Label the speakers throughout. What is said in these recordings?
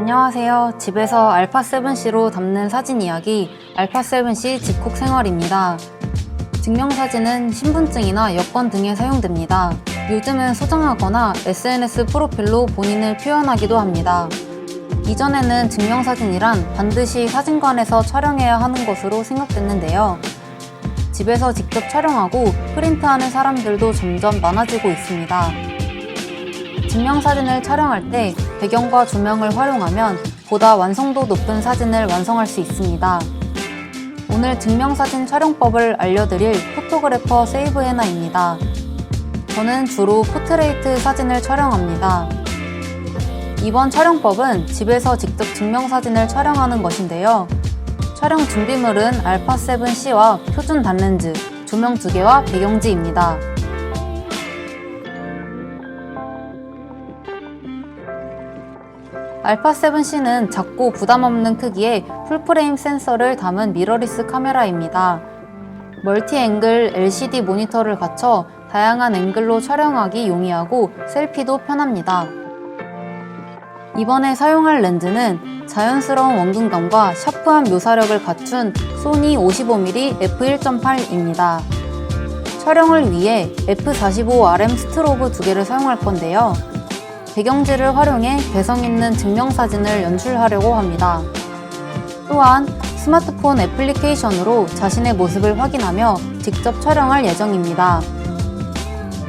Speaker 1: 안녕하세요. 집에서 알파7C로 담는 사진 이야기 알파7C 집콕 생활입니다. 증명사진은 신분증이나 여권 등에 사용됩니다. 요즘은 소장하거나 SNS 프로필로 본인을 표현하기도 합니다. 이전에는 증명사진이란 반드시 사진관에서 촬영해야 하는 것으로 생각됐는데요. 집에서 직접 촬영하고 프린트하는 사람들도 점점 많아지고 있습니다. 증명사진을 촬영할 때 배경과 조명을 활용하면 보다 완성도 높은 사진을 완성할 수 있습니다. 오늘 증명사진 촬영법을 알려드릴 포토그래퍼 세이브해나입니다. 저는 주로 포트레이트 사진을 촬영합니다. 이번 촬영법은 집에서 직접 증명사진을 촬영하는 것인데요. 촬영 준비물은 알파7C와 표준 단렌즈, 조명 2개와 배경지입니다. 알파7C는 작고 부담없는 크기의 풀프레임 센서를 담은 미러리스 카메라입니다. 멀티앵글 LCD 모니터를 갖춰 다양한 앵글로 촬영하기 용이하고 셀피도 편합니다. 이번에 사용할 렌즈는 자연스러운 원근감과 샤프한 묘사력을 갖춘 소니 55mm f1.8입니다. 촬영을 위해 f45RM 스트로브 2개를 사용할 건데요. 배경지를 활용해 개성있는 증명사진을 연출하려고 합니다. 또한 스마트폰 애플리케이션으로 자신의 모습을 확인하며 직접 촬영할 예정입니다.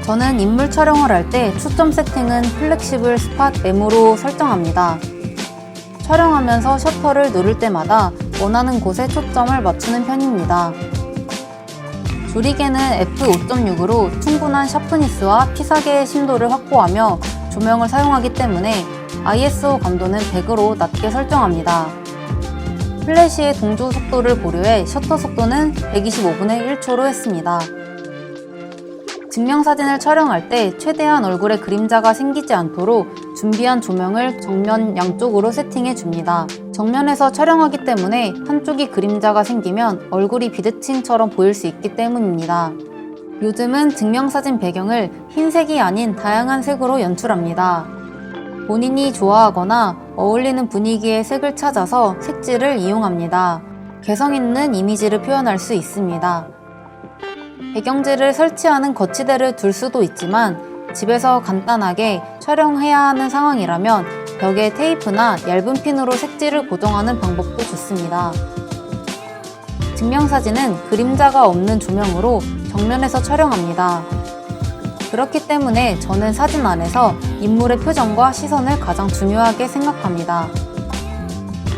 Speaker 1: 저는 인물 촬영을 할 때 초점 세팅은 플렉시블 스팟 M으로 설정합니다. 촬영하면서 셔터를 누를 때마다 원하는 곳에 초점을 맞추는 편입니다. 조리개는 f5.6으로 충분한 샤프니스와 피사계의 심도를 확보하며 조명을 사용하기 때문에 ISO 감도는 100으로 낮게 설정합니다. 플래시의 동조 속도를 고려해 셔터 속도는 125분의 1초로 했습니다. 증명사진을 촬영할 때 최대한 얼굴에 그림자가 생기지 않도록 준비한 조명을 정면 양쪽으로 세팅해 줍니다. 정면에서 촬영하기 때문에 한쪽이 그림자가 생기면 얼굴이 비대칭처럼 보일 수 있기 때문입니다. 요즘은 증명사진 배경을 흰색이 아닌 다양한 색으로 연출합니다. 본인이 좋아하거나 어울리는 분위기의 색을 찾아서 색지를 이용합니다. 개성있는 이미지를 표현할 수 있습니다. 배경지를 설치하는 거치대를 둘 수도 있지만 집에서 간단하게 촬영해야 하는 상황이라면 벽에 테이프나 얇은 핀으로 색지를 고정하는 방법도 좋습니다. 증명사진은 그림자가 없는 조명으로 정면에서 촬영합니다. 그렇기 때문에 저는 사진 안에서 인물의 표정과 시선을 가장 중요하게 생각합니다.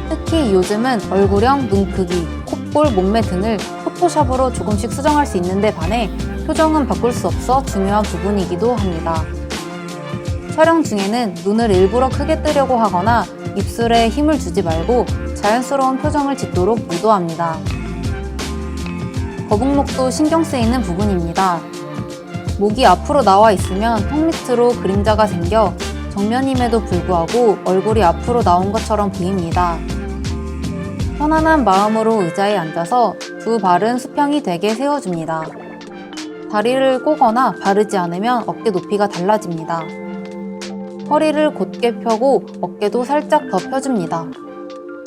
Speaker 1: 특히 요즘은 얼굴형, 눈 크기, 콧볼, 몸매 등을 포토샵으로 조금씩 수정할 수 있는데 반해 표정은 바꿀 수 없어 중요한 부분이기도 합니다. 촬영 중에는 눈을 일부러 크게 뜨려고 하거나 입술에 힘을 주지 말고 자연스러운 표정을 짓도록 유도합니다. 거북목도 신경 쓰이는 부분입니다. 목이 앞으로 나와 있으면 턱 밑으로 그림자가 생겨 정면임에도 불구하고 얼굴이 앞으로 나온 것처럼 보입니다. 편안한 마음으로 의자에 앉아서 두 발은 수평이 되게 세워줍니다. 다리를 꼬거나 바르지 않으면 어깨 높이가 달라집니다. 허리를 곧게 펴고 어깨도 살짝 더 펴줍니다.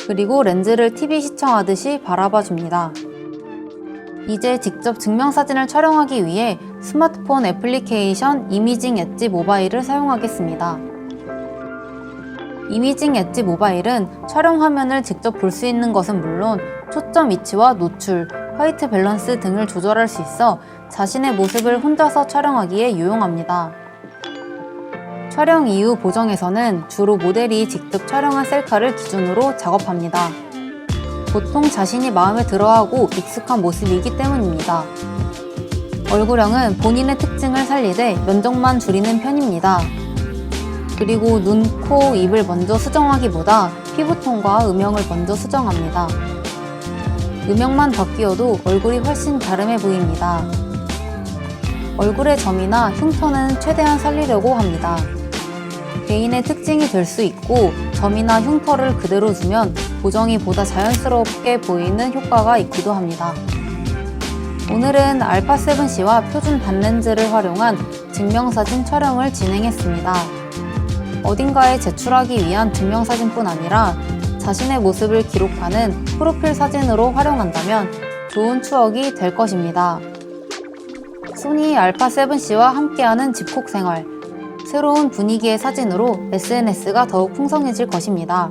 Speaker 1: 그리고 렌즈를 TV 시청하듯이 바라봐 줍니다. 이제 직접 증명사진을 촬영하기 위해 스마트폰 애플리케이션 이미징 엣지 모바일을 사용하겠습니다. 이미징 엣지 모바일은 촬영 화면을 직접 볼 수 있는 것은 물론 초점 위치와 노출, 화이트 밸런스 등을 조절할 수 있어 자신의 모습을 혼자서 촬영하기에 유용합니다. 촬영 이후 보정에서는 주로 모델이 직접 촬영한 셀카를 기준으로 작업합니다. 보통 자신이 마음에 들어하고 익숙한 모습이기 때문입니다. 얼굴형은 본인의 특징을 살리되 면적만 줄이는 편입니다. 그리고 눈, 코, 입을 먼저 수정하기보다 피부톤과 음영을 먼저 수정합니다. 음영만 바뀌어도 얼굴이 훨씬 다름해 보입니다. 얼굴의 점이나 흉터는 최대한 살리려고 합니다. 개인의 특징이 될 수 있고 점이나 흉터를 그대로 두면 보정이 보다 자연스럽게 보이는 효과가 있기도 합니다. 오늘은 알파7C와 표준 단렌즈를 활용한 증명사진 촬영을 진행했습니다. 어딘가에 제출하기 위한 증명사진뿐 아니라 자신의 모습을 기록하는 프로필 사진으로 활용한다면 좋은 추억이 될 것입니다. 소니 알파7C와 함께하는 집콕 생활. 새로운 분위기의 사진으로 SNS가 더욱 풍성해질 것입니다.